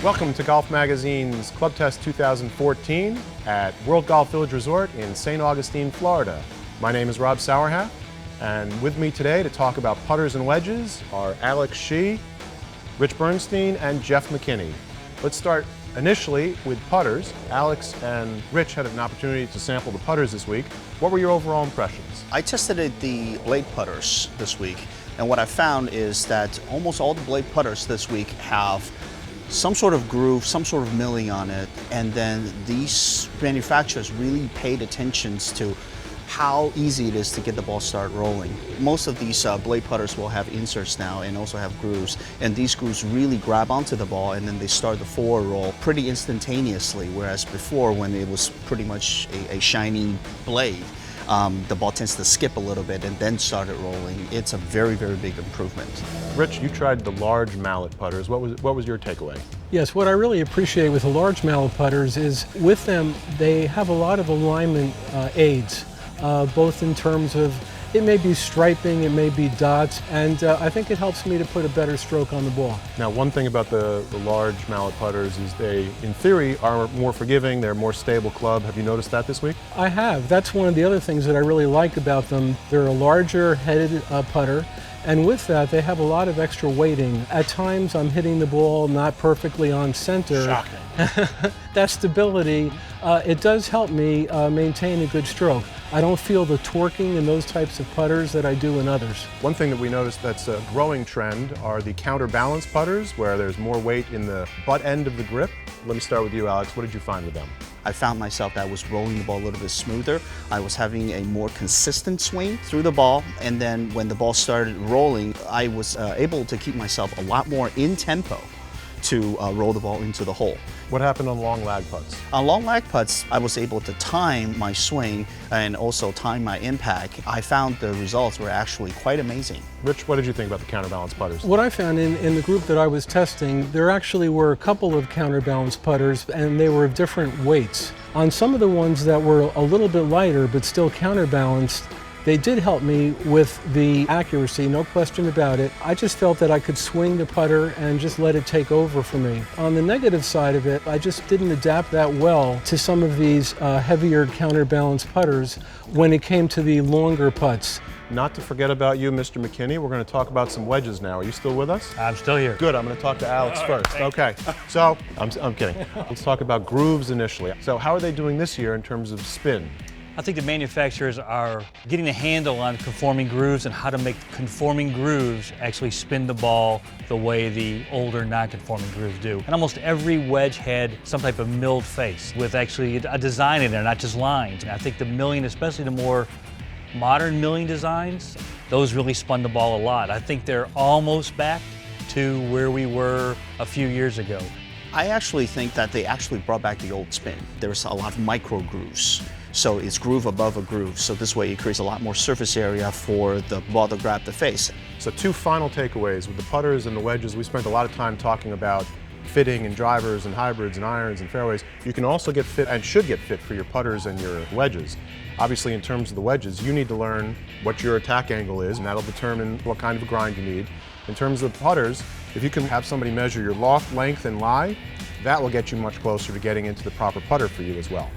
Welcome to Golf Magazine's Club Test 2014 at World Golf Village Resort in St. Augustine, Florida. My name is Rob Sauerhaft, and with me today to talk about putters and wedges are Alex Shee, Rich Bernstein, and Jeff McKinney. Let's start initially with putters. Alex and Rich had an opportunity to sample the putters this week. What were your overall impressions? I tested the blade putters this week, and what I found is that almost all the blade putters this week have some sort of groove, some sort of milling on it, and then these manufacturers really paid attention to how easy it is to get the ball start rolling. Most of these blade putters will have inserts now and also have grooves, and these grooves really grab onto the ball and then they start the forward roll pretty instantaneously, whereas before, when it was pretty much a shiny blade, the ball tends to skip a little bit and then start it rolling. It's a very, very big improvement. Rich, you tried the large mallet putters. What was your takeaway? Yes, what I really appreciate with the large mallet putters is with them, they have a lot of alignment aids, both in terms of it may be striping, it may be dots, and I think it helps me to put a better stroke on the ball. Now, one thing about the large mallet putters is they, in theory, are more forgiving, they're a more stable club. Have you noticed that this week? I have. That's one of the other things that I really like about them. They're a larger headed putter, and with that, they have a lot of extra weighting. At times, I'm hitting the ball not perfectly on center. Shocking. That stability, it does help me maintain a good stroke. I don't feel the torquing in those types of putters that I do in others. One thing that we noticed that's a growing trend are the counterbalanced putters, where there's more weight in the butt end of the grip. Let me start with you, Alex. What did you find with them? I found myself that I was rolling the ball a little bit smoother. I was having a more consistent swing through the ball, and then when the ball started rolling, I was able to keep myself a lot more in tempo to roll the ball into the hole. What happened on long lag putts? On long lag putts, I was able to time my swing and also time my impact. I found the results were actually quite amazing. Rich, what did you think about the counterbalanced putters? What I found in the group that I was testing, there actually were a couple of counterbalanced putters, and they were of different weights. On some of the ones that were a little bit lighter but still counterbalanced, they did help me with the accuracy, no question about it. I just felt that I could swing the putter and just let it take over for me. On the negative side of it, I just didn't adapt that well to some of these heavier counterbalanced putters when it came to the longer putts. Not to forget about you, Mr. McKinney. We're going to talk about some wedges now. Are you still with us? I'm still here. Good. I'm going to talk to Alex first. Okay. So, I'm kidding. Let's talk about grooves initially. So, how are they doing this year in terms of spin? I think the manufacturers are getting a handle on conforming grooves and how to make conforming grooves actually spin the ball the way the older non-conforming grooves do. And almost every wedge had some type of milled face with actually a design in there, not just lines. And I think the milling, especially the more modern milling designs, those really spun the ball a lot. I think they're almost back to where we were a few years ago. I actually think that they actually brought back the old spin. There's a lot of micro grooves. So it's groove above a groove. So this way it creates a lot more surface area for the ball to grab the face. So two final takeaways. With the putters and the wedges, we spent a lot of time talking about fitting and drivers and hybrids and irons and fairways. You can also get fit and should get fit for your putters and your wedges. Obviously, in terms of the wedges, you need to learn what your attack angle is, and that'll determine what kind of a grind you need. In terms of the putters, if you can have somebody measure your loft, length, and lie, that will get you much closer to getting into the proper putter for you as well.